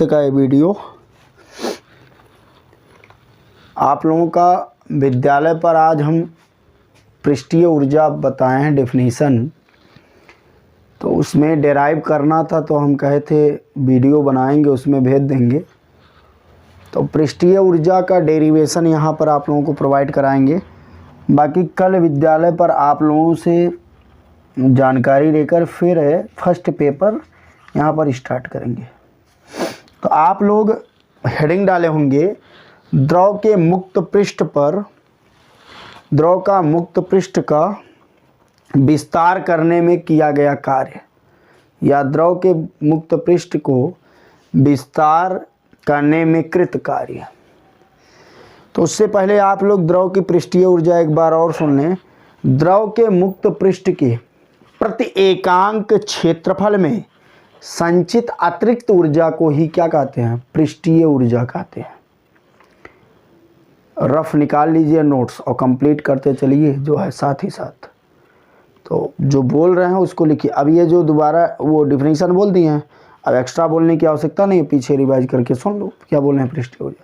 का ये वीडियो आप लोगों का विद्यालय पर आज हम पृष्ठीय ऊर्जा बताए हैं डेफिनेशन, तो उसमें डेराइव करना था तो हम कहे थे वीडियो बनाएंगे उसमें भेज देंगे। तो पृष्ठीय ऊर्जा का डेरिवेशन यहाँ पर आप लोगों को प्रोवाइड कराएंगे। बाकी कल विद्यालय पर आप लोगों से जानकारी लेकर फिर फर्स्ट पेपर यहाँ पर स्टार्ट करेंगे। तो आप लोग हेडिंग डाले होंगे द्रव के मुक्त पृष्ठ पर, द्रव का मुक्त पृष्ठ का विस्तार करने में किया गया कार्य, या द्रव के मुक्त पृष्ठ को विस्तार करने में कृत कार्य। तो उससे पहले आप लोग द्रव की पृष्ठीय ऊर्जा एक बार और सुन लें। द्रव के मुक्त पृष्ठ के प्रति एकांक क्षेत्रफल में संचित अतिरिक्त ऊर्जा को ही क्या कहते हैं? पृष्ठीय ऊर्जा कहते हैं। रफ निकाल लीजिए नोट्स और कंप्लीट करते चलिए जो है साथ ही साथ। तो जो बोल रहे हैं उसको लिखिए। अब ये जो दोबारा वो डिफिनीशन बोल दिए हैं, अब एक्स्ट्रा बोलने की आवश्यकता नहीं है, पीछे रिवाइज करके सुन लो क्या बोल रहे हैं। पृष्ठीय ऊर्जा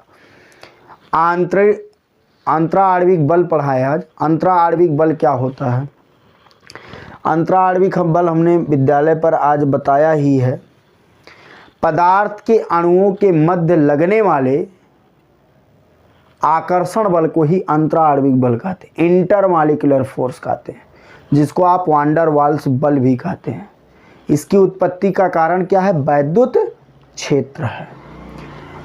अंतरा आणविक बल पढ़ाया आज। अंतरा आणविक बल क्या होता है? अंतरा आणविक बल हमने विद्यालय पर आज बताया ही है। पदार्थ के अणुओं के मध्य लगने वाले आकर्षण बल को ही अंतरा आणविक बल कहते हैं, इंटरमॉलिक्यूलर फोर्स कहते हैं, जिसको आप वांडर वाल्स बल भी कहते हैं। इसकी उत्पत्ति का कारण क्या है? वैद्युत क्षेत्र है।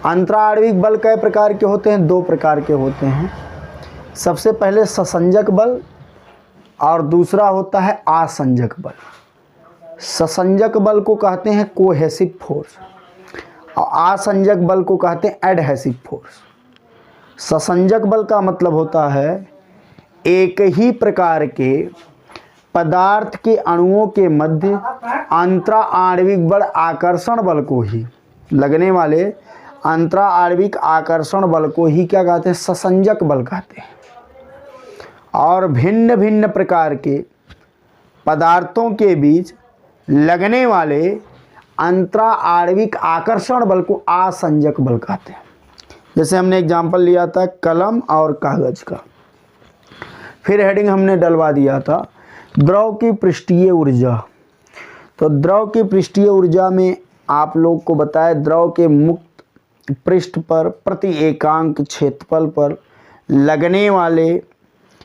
अंतरा आणविक बल कई प्रकार के होते हैं? दो प्रकार के होते हैं। सबसे पहले ससंजक बल और दूसरा होता है आसंजक बल। ससंजक बल को कहते हैं कोहेसिव फोर्स और आसंजक बल को कहते हैं एडहेसिव फोर्स। ससंजक बल का मतलब होता है एक ही प्रकार के पदार्थ के अणुओं के मध्य अंतरा आणविक बल आकर्षण बल को ही, लगने वाले अंतरा आणविक आकर्षण बल को ही क्या कहते हैं? ससंजक बल कहते हैं। और भिन्न भिन्न प्रकार के पदार्थों के बीच लगने वाले अंतरा आणविक आकर्षण बल को आसंजक बल कहते हैं। जैसे हमने एग्जाम्पल लिया था कलम और कागज का। फिर हेडिंग हमने डलवा दिया था द्रव की पृष्ठीय ऊर्जा। तो द्रव की पृष्ठीय ऊर्जा में आप लोग को बताया द्रव के मुक्त पृष्ठ पर प्रति एकांक क्षेत्रफल पर लगने वाले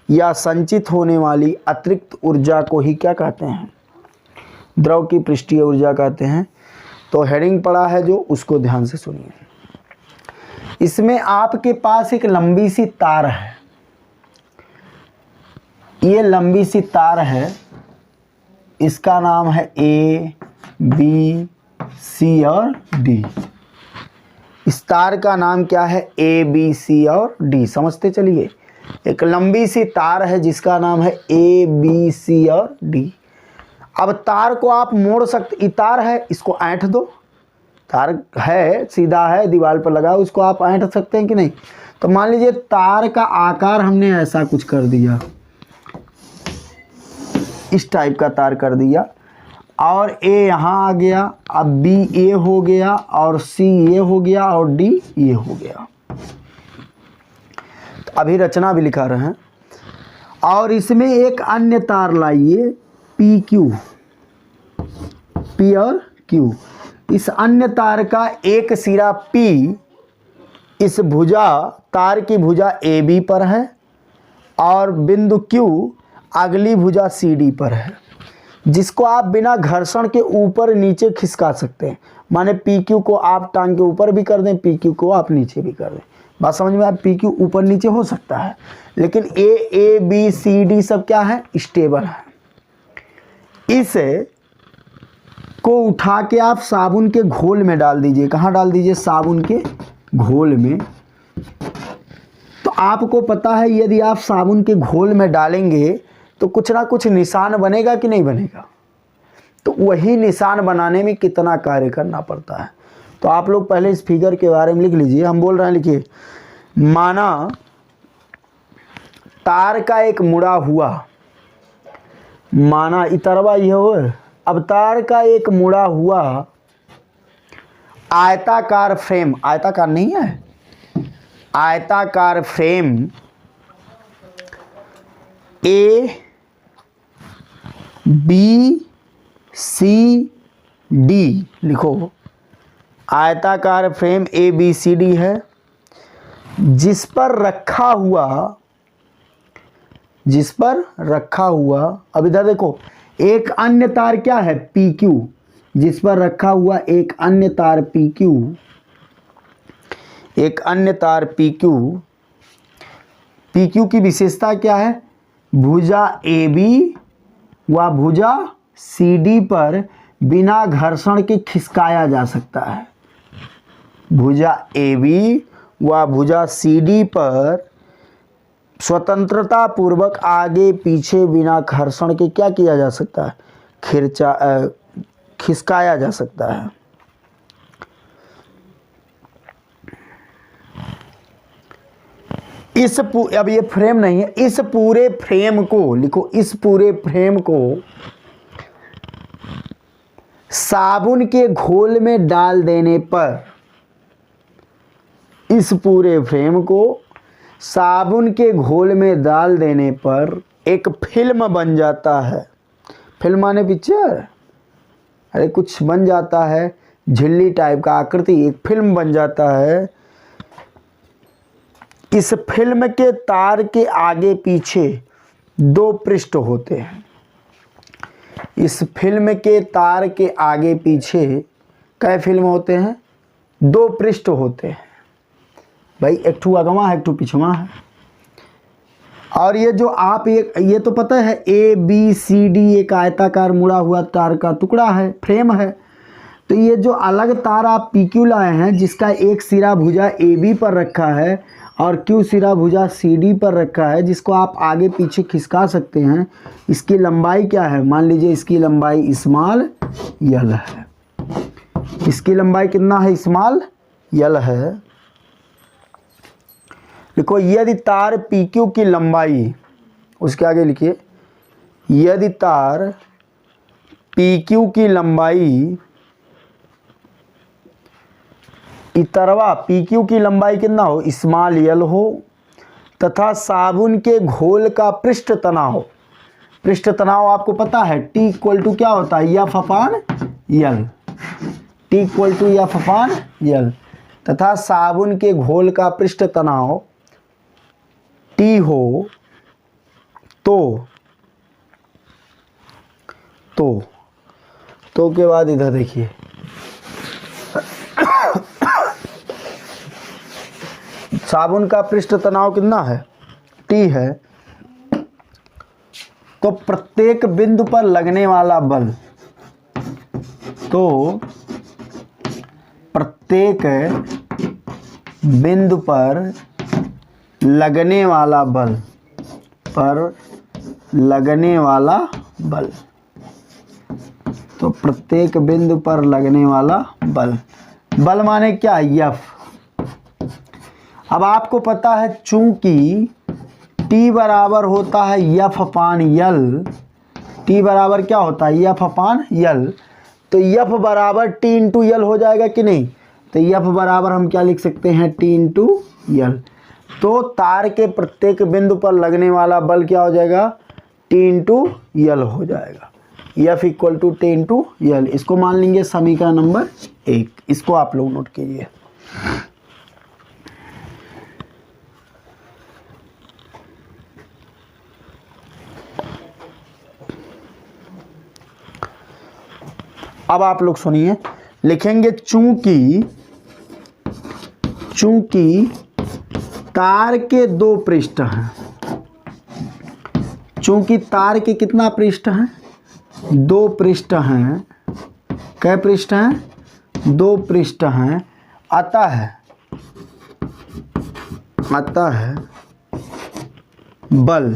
या संचित होने वाली अतिरिक्त ऊर्जा को ही क्या कहते हैं? द्रव की पृष्ठीय ऊर्जा कहते हैं। तो हेडिंग पड़ा है जो, उसको ध्यान से सुनिए। इसमें आपके पास एक लंबी सी तार है। ये लंबी सी तार है, इसका नाम है ए, बी, सी और डी। इस तार का नाम क्या है? ए, बी, सी और डी। समझते चलिए, एक लंबी सी तार है जिसका नाम है ए, बी, सी और डी। अब तार को आप मोड़ सकते, तार है इसको ऐंठ दो, तार है सीधा है दीवार पर लगा, उसको आप ऐंठ सकते हैं कि नहीं? तो मान लीजिए तार का आकार हमने ऐसा कुछ कर दिया, इस टाइप का तार कर दिया, और ए यहाँ आ गया, अब बी ए हो गया और सी ए हो गया और डी ए हो गया। तो अभी रचना भी लिखा रहे हैं। और इसमें एक अन्य तार लाइए पी क्यू, पी और क्यू। इस अन्य तार का एक सिरा पी इस भुजा, तार की भुजा ए बी पर है और बिंदु क्यू अगली भुजा सी डी पर है, जिसको आप बिना घर्षण के ऊपर नीचे खिसका सकते हैं। माने पी क्यू को आप टांग के ऊपर भी कर दें, पी क्यू को आप नीचे भी कर दें। बात समझ में? आप पी क्यू ऊपर नीचे हो सकता है, लेकिन ए बी सी डी सब क्या है? स्टेबल है। इसे को उठा के आप साबुन के घोल में डाल दीजिए। कहाँ डाल दीजिए? साबुन के घोल में। तो आपको पता है यदि आप साबुन के घोल में डालेंगे तो कुछ ना कुछ निशान बनेगा कि नहीं बनेगा? तो वही निशान बनाने में कितना कार्य करना पड़ता है। तो आप लोग पहले इस फिगर के बारे में लिख लीजिए। हम बोल रहे हैं, लिखिए, माना तार का एक मुड़ा हुआ, माना इतरवा ये हो, अब तार का एक मुड़ा हुआ आयताकार फ्रेम, आयताकार नहीं है, आयताकार frame A B C D लिखो, आयताकार frame A B C D है, जिस पर रखा हुआ, अब इधर देखो एक अन्य तार क्या है पी क्यू, जिस पर रखा हुआ एक अन्य तार पी क्यू, एक अन्य तार पी क्यू की विशेषता क्या है, भुजा ए बी व भुजा सी डी पर बिना घर्षण के खिसकाया जा सकता है। भुजा ए बी व भुजा सी डी पर स्वतंत्रता पूर्वक आगे पीछे बिना घर्षण के क्या किया जा सकता है, खिसकाया जा सकता है। अब ये फ्रेम नहीं है, इस पूरे फ्रेम को लिखो, इस पूरे फ्रेम को साबुन के घोल में डाल देने पर, इस पूरे फ्रेम को साबुन के घोल में डाल देने पर एक फिल्म बन जाता है। फिल्म माने पिक्चर, अरे कुछ बन जाता है, झिल्ली टाइप का आकृति, एक फिल्म बन जाता है। इस फिल्म के तार के आगे पीछे दो पृष्ठ होते हैं। इस फिल्म के तार के आगे पीछे कै फिल्म होते हैं, दो पृष्ठ होते हैं भाई, एक ठू अगवा है एक ठू पिछवा है। और ये जो आप ये तो पता है ए बी सी डी एक आयताकार मुड़ा हुआ तार का टुकड़ा है, फ्रेम है। तो ये जो अलग तार आप पी क्यू लाए हैं, जिसका एक सिरा भुजा ए बी पर रखा है और क्यू सिरा भुजा सी डी पर रखा है, जिसको आप आगे पीछे खिसका सकते हैं, इसकी लंबाई क्या है, मान लीजिए इसकी लंबाई स्मॉल यल है। इसकी लंबाई कितना है, स्मॉल यल है। देखो यदि तार पी क्यू की लंबाई, उसके आगे लिखिए, यदि तार पी क्यू की लंबाई, इतरवा पी क्यू की लंबाई कितना हो, स्मॉल यल हो, तथा साबुन के घोल का पृष्ठ तनाव, पृष्ठ तनाव आपको पता है टी इक्वल टू क्या होता है, F upon L, T equal to F upon L, तथा साबुन के घोल का पृष्ठ तनाव टी हो तो के बाद इधर देखिए, साबुन का पृष्ठ तनाव कितना है, टी है। तो प्रत्येक बिंदु पर लगने वाला बल, तो प्रत्येक बिंदु पर लगने वाला बल, तो प्रत्येक बिंदु पर लगने वाला बल माने क्या, एफ। अब आपको पता है चूंकि T बराबर होता है एफ अपान यल, T बराबर क्या होता है, एफ अपान यल, तो एफ बराबर T इंटू यल हो जाएगा कि नहीं। तो एफ बराबर हम क्या लिख सकते हैं, T इंटू यल। तो तार के प्रत्येक बिंदु पर लगने वाला बल क्या हो जाएगा, T इंटू यल हो जाएगा, f equal to T into l. इसको मान लेंगे समीकरण नंबर 1, इसको आप लोग नोट कीजिए। अब आप लोग सुनिए, लिखेंगे चूंकि तार के दो पृष्ठ हैं, चूंकि तार के कितना पृष्ठ हैं, दो पृष्ठ हैं। कै पृष्ठ हैं, दो पृष्ठ हैं। अतः बल,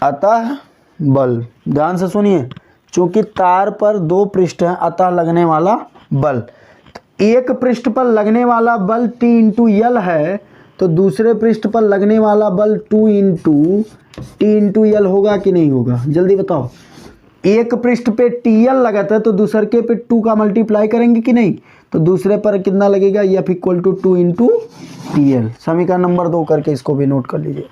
अतः बल, ध्यान से सुनिए, चूंकि तार पर दो पृष्ठ हैं, अतः लगने वाला बल, तो एक पृष्ठ पर लगने वाला बल T इंटू यल है, तो दूसरे पृष्ठ पर लगने वाला बल 2 इंटू T इंटू यल होगा कि नहीं होगा, जल्दी बताओ। एक पृष्ठ पे टीएल लगाता है तो दूसरे के पे 2 का मल्टीप्लाई करेंगे कि नहीं, तो दूसरे पर कितना लगेगा, f equal to 2 into TL. समीकरण नंबर 2 करके इसको भी नोट कर लीजिए।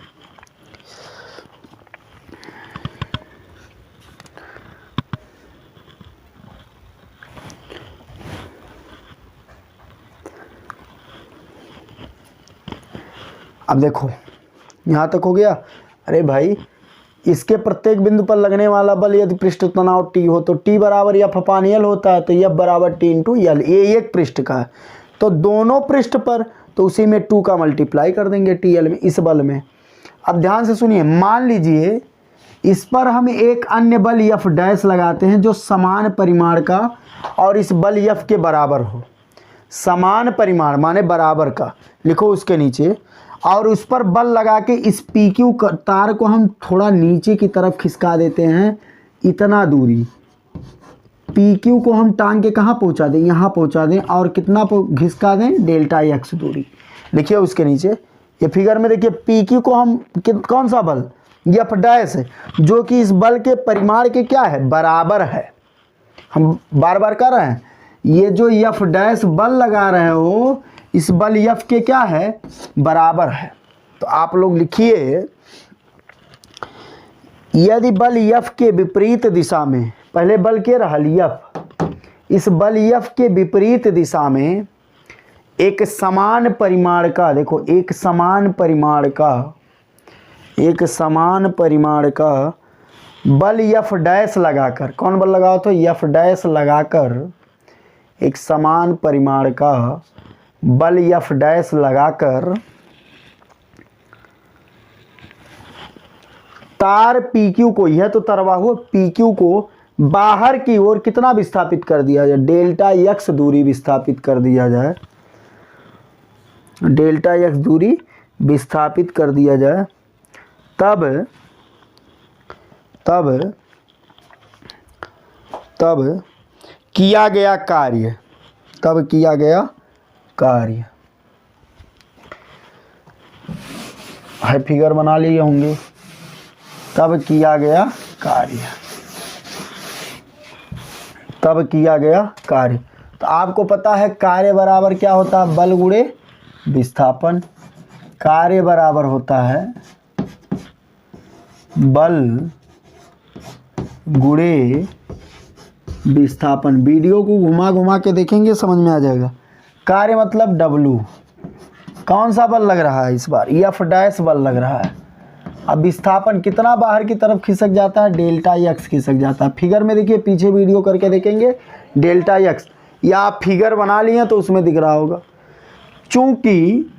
अब देखो यहाँ तक हो गया। अरे भाई इसके प्रत्येक बिंदु पर लगने वाला बल यदि पृष्ठ तनाव टी हो तो टी बराबर एफ अपान एल होता है, तो एफ बराबर टी इंटू एल। ये एक पृष्ठ का है तो दोनों पृष्ठ पर तो उसी में 2 का मल्टीप्लाई कर देंगे टी एल में, इस बल में। अब ध्यान से सुनिए, मान लीजिए इस पर हम एक अन्य बल एफ डैश लगाते हैं जो समान परिमाण का और इस बल एफ के बराबर हो। समान परिमाण माने बराबर का लिखो उसके नीचे, और उस पर बल लगा के इस पी क्यू तार को हम थोड़ा नीचे की तरफ खिसका देते हैं, इतना दूरी पी क्यू को हम टांग के कहाँ पहुँचा दें, यहाँ पहुँचा दें, और कितना खिसका दें, डेल्टा एक्स दूरी। लिखिए उसके नीचे, ये फिगर में देखिए पी क्यू को हम कौन सा बल, एफ डैश है, जो कि इस बल के परिमाण के क्या है, बराबर है। हम बार बार कर रहे हैं, ये जो एफ डैश बल लगा रहे हो इस बल एफ के क्या है, बराबर है। तो आप लोग लिखिए, यदि बल एफ के विपरीत दिशा में, पहले बल के रहल एफ, इस बल एफ के विपरीत दिशा में एक समान परिमाण का, देखो एक समान परिमाण का बल एफ डैश लगाकर, कौन बल लगाओ तो एफ डैश लगाकर, एक समान परिमाण का बल एफ डैश लगाकर तार पी क्यू को, यह तो तरवा हुआ पी क्यू को बाहर की ओर कितना विस्थापित कर दिया जाए, डेल्टा एक्स दूरी विस्थापित कर दिया जाए, डेल्टा एक्स दूरी विस्थापित कर दिया जाए, तब किया गया कार्य, है फिगर बना लिए होंगे, तब किया गया कार्य। तो आपको पता है कार्य बराबर क्या होता है, बल गुणे विस्थापन। कार्य बराबर होता है बल गुणे विस्थापन। वीडियो को घुमा के देखेंगे समझ में आ जाएगा। कार्य मतलब W, कौन सा बल लग रहा है, इस बार एफ डैश बल लग रहा है। अब विस्थापन कितना बाहर की तरफ खिसक जाता है, डेल्टा एक्स खिसक जाता है। फिगर में देखिए, पीछे वीडियो करके देखेंगे, डेल्टा एक्स, या आप फिगर बना लिए तो उसमें दिख रहा होगा। चूंकि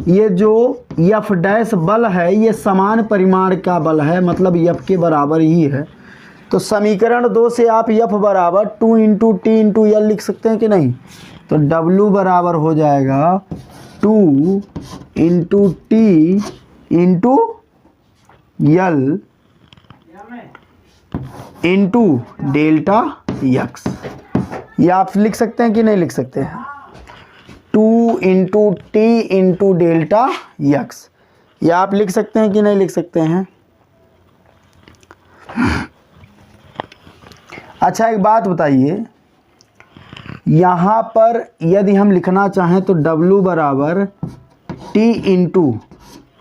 ये जो एफ डैश बल है ये समान परिमाण का बल है, मतलब एफ के बराबर ही है, तो समीकरण 2 से आप एफ बराबर 2 इंटू टी इंटू एल लिख सकते हैं कि नहीं। तो W बराबर हो जाएगा 2 into T into L into delta x. ये आप लिख सकते हैं कि नहीं लिख सकते हैं, 2 into T into delta x. ये आप लिख सकते हैं कि नहीं लिख सकते हैं। अच्छा एक बात बताइए, यहाँ पर यदि हम लिखना चाहें तो W बराबर T इंटू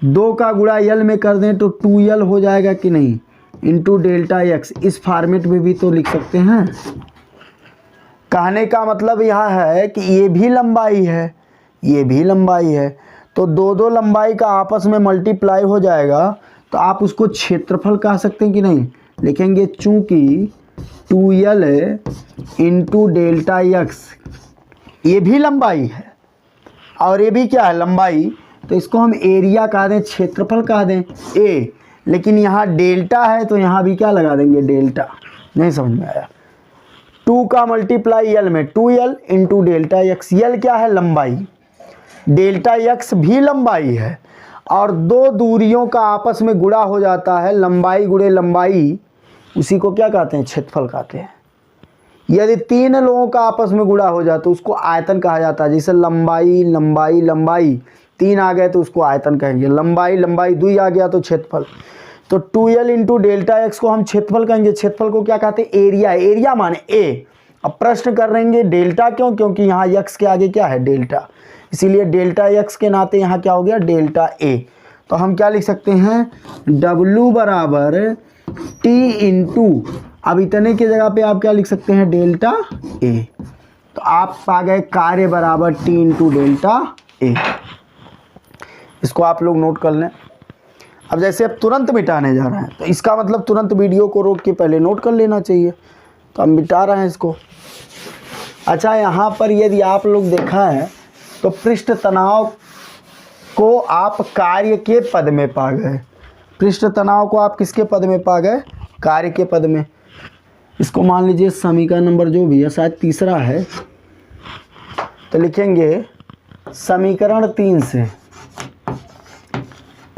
2 का गुणा L में कर दें तो 2L हो जाएगा कि नहीं, इंटू डेल्टा एक्स। इस फॉर्मेट में भी तो लिख सकते हैं। कहने का मतलब यह है कि ये भी लंबाई है, ये भी लंबाई है, तो दो लंबाई का आपस में मल्टीप्लाई हो जाएगा, तो आप उसको क्षेत्रफल कह सकते हैं कि नहीं। लिखेंगे चूंकि 2L इंटू डेल्टा एक्स, ये भी लंबाई है और ये भी क्या है, लंबाई, तो इसको हम एरिया कह दें, क्षेत्रफल कह दें ए। लेकिन यहाँ डेल्टा है तो यहाँ भी क्या लगा देंगे, डेल्टा। नहीं समझ में आया। 2 का मल्टीप्लाई L में, 2L into delta x. L क्या है, लंबाई, डेल्टा एक्स भी लंबाई है, और दो दूरियों का आपस में गुणा हो जाता है, लंबाई गुणे लंबाई, उसी को क्या कहते हैं, क्षेत्रफल कहते हैं। यदि 3 लोगों का आपस में गुणा हो जाए तो उसको आयतन कहा जाता है। जैसे लंबाई लंबाई लंबाई 3 आ गए तो उसको आयतन कहेंगे, लंबाई लंबाई 2 आ गया तो क्षेत्रफल। तो 2L इंटू डेल्टा एक्स को हम क्षेत्रफल कहेंगे। क्षेत्रफल को क्या कहते हैं? एरिया। एरिया माने ए। अब प्रश्न कर रहेंगे डेल्टा क्यों? क्योंकि यहाँ एक्स के आगे क्या है? डेल्टा, इसीलिए डेल्टा एक्स के नाते यहाँ क्या हो गया? Delta A. तो हम क्या लिख सकते हैं? W बराबर टी इंटू, अब इतने की जगह पे आप क्या लिख सकते हैं? Delta A. तो आप पा गए कार्य बराबर टी इंटू डेल्टा ए। इसको आप लोग नोट कर लें। अब जैसे अब तुरंत मिटाने जा रहे हैं तो इसका मतलब तुरंत वीडियो को रोक के पहले नोट कर लेना चाहिए। तो हम मिटा रहे हैं इसको। अच्छा, यहाँ पर यदि आप लोग देखा है तो पृष्ठ तनाव को आप कार्य के पद में पा गए। पृष्ठ तनाव को आप किसके पद में पा गए? कार्य के पद में। इसको मान लीजिए समीकरण नंबर जो भी है, शायद तीसरा है, तो लिखेंगे समीकरण 3 से,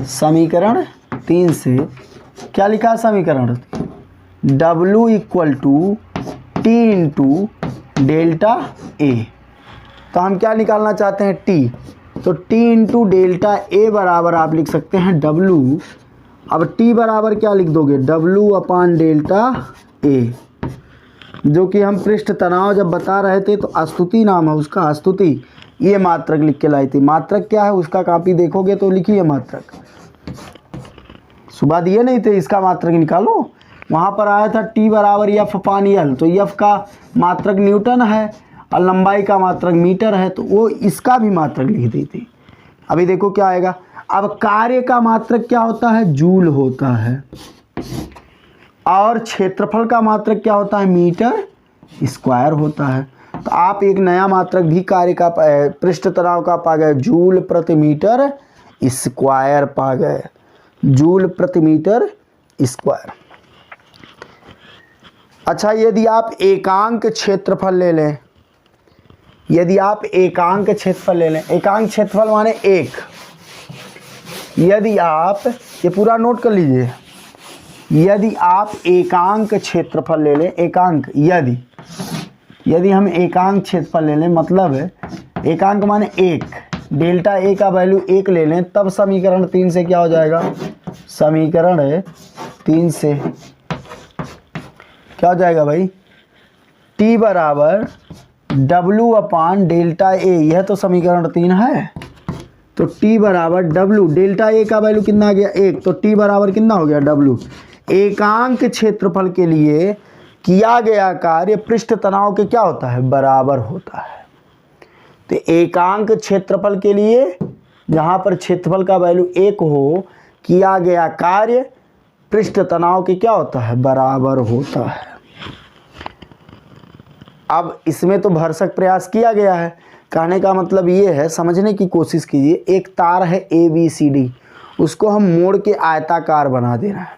समीकरण 3 से क्या लिखा है? समीकरण W equal to T into delta A. तो हम क्या निकालना चाहते हैं? टी। तो टी इंटू डेल्टा ए बराबर आप लिख सकते हैं W। अब टी बराबर क्या लिख दोगे? W अपान डेल्टा ए, जो कि हम पृष्ठ तनाव जब बता रहे थे तो स्तुति नाम है उसका, स्तुति। ये मात्रक लिख के लाई थी। मात्रक क्या है उसका कापी देखोगे तो लिखिए मात्रक। सुबह दिए नहीं थे, इसका मात्रक निकालो। वहाँ पर आया था टी बराबर एफ अपान एल, तो एफ का मात्रक न्यूटन है और लंबाई का मात्रक मीटर है, तो वो इसका भी मात्रक लिख दी थी। अभी देखो क्या आएगा। अब कार्य का मात्रक क्या होता है? जूल होता है। और क्षेत्रफल का मात्रक क्या होता है? मीटर स्क्वायर होता है। तो आप एक नया मात्रक भी कार्य का पृष्ठ तनाव का पा गए, जूल प्रति मीटर स्क्वायर पा गए, जूल प्रति मीटर स्क्वायर। अच्छा, यदि आप एकांक क्षेत्रफल ले लें, यदि आप एकांक क्षेत्रफल ले लें, एकांक क्षेत्रफल माने एक, यदि आप ये पूरा नोट कर लीजिए, यदि आप एकांक क्षेत्रफल ले लें, एकांक, यदि हम एकांक क्षेत्रफल ले लें, मतलब एकांक माने एक, डेल्टा ए का वैल्यू 1 ले लें, तब समीकरण 3 से क्या हो जाएगा? समीकरण 3 से क्या हो जाएगा भाई? टी बराबर W अपान डेल्टा ए, यह तो समीकरण 3 है। तो टी बराबर W, डेल्टा ए का वैल्यू कितना आ गया? 1, तो टी बराबर कितना हो गया? W। एकांक क्षेत्रफल के लिए किया गया कार्य पृष्ठ तनाव के क्या होता है? बराबर होता है। तो एकांक क्षेत्रफल के लिए जहाँ पर क्षेत्रफल का वैल्यू 1 हो, किया गया कार्य पृष्ठ तनाव के क्या होता है? बराबर होता है। अब इसमें तो भरसक प्रयास किया गया है। कहने का मतलब ये है, समझने की कोशिश कीजिए। एक तार है ABCD, उसको हम मोड़ के आयताकार बना दे रहे हैं।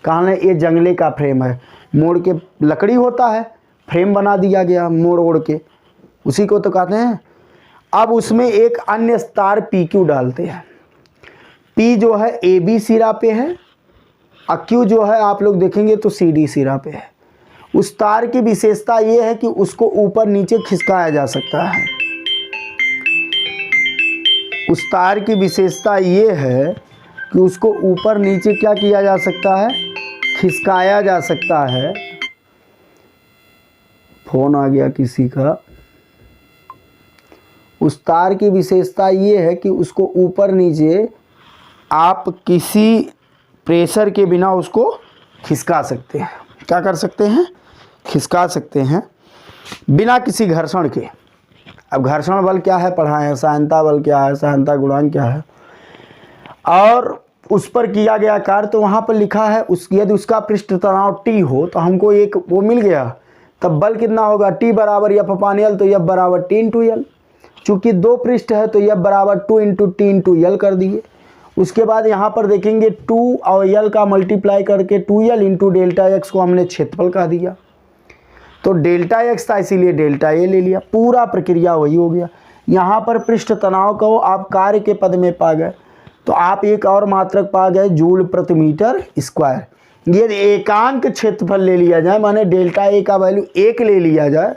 कहने ये जंगले का फ्रेम है, मोड़ के लकड़ी होता है, फ्रेम बना दिया गया मोड़ ओड़ के, उसी को तो कहते हैं। अब उसमें एक अन्य तार PQ डालते हैं। P जो है AB सिरा पे है और Q जो है आप लोग देखेंगे तो CD सिरा पे है। उस तार की विशेषता ये है कि उसको ऊपर नीचे खिसकाया जा सकता है। उस तार की विशेषता ये है कि उसको ऊपर नीचे क्या किया जा सकता है? खिसकाया जा सकता है। फोन आ गया किसी का। उस तार की विशेषता ये है कि उसको ऊपर नीचे आप किसी प्रेशर के बिना उसको खिसका सकते हैं। क्या कर सकते हैं? खिसका सकते हैं बिना किसी घर्षण के। अब घर्षण बल क्या है पढ़ाए हैं, सहायता बल क्या है, सहायता गुणांक क्या है, और उस पर किया गया कार्य तो वहाँ पर लिखा है। यदि उसका पृष्ठ तनाव T हो तो हमको एक वो मिल गया, तब बल कितना होगा? T बराबर F अपान L, तो F बराबर T इंटू L। चूँकि 2 पृष्ठ है तो F बराबर 2 इंटू T इंटू L कर दिए। उसके बाद यहाँ पर देखेंगे 2 और L का मल्टीप्लाई करके 2L इंटू डेल्टा एक्स को हमने क्षेत्रफल कह दिया। तो डेल्टा एक्स था इसीलिए डेल्टा ए ले लिया। पूरा प्रक्रिया वही हो गया। यहाँ पर पृष्ठ तनाव को आप कार्य के पद में पा गए, तो आप एक और मात्रक पा गए, जूल प्रति मीटर स्क्वायर। यदि एकांक क्षेत्रफल ले लिया जाए, माने डेल्टा ए का वैल्यू 1 ले लिया जाए,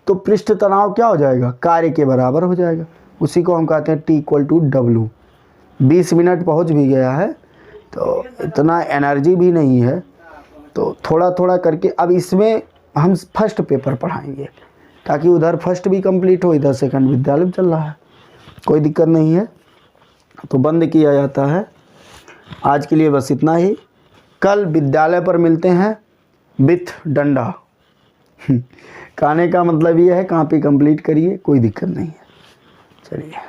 तो पृष्ठ तनाव क्या हो जाएगा? कार्य के बराबर हो जाएगा। उसी को हम कहते हैं T equal to W। 20 minute पहुँच भी गया है, तो इतना एनर्जी भी नहीं है, तो थोड़ा थोड़ा करके अब इसमें हम फर्स्ट पेपर पढ़ाएंगे ताकि उधर फर्स्ट भी कंप्लीट हो, इधर सेकंड विद्यालय चल रहा है, कोई दिक्कत नहीं है। तो बंद किया जाता है। आज के लिए बस इतना ही। कल विद्यालय पर मिलते हैं विथ डंडा। कहने का मतलब ये है, कॉपी कंप्लीट करिए, कोई दिक्कत नहीं है। चलिए।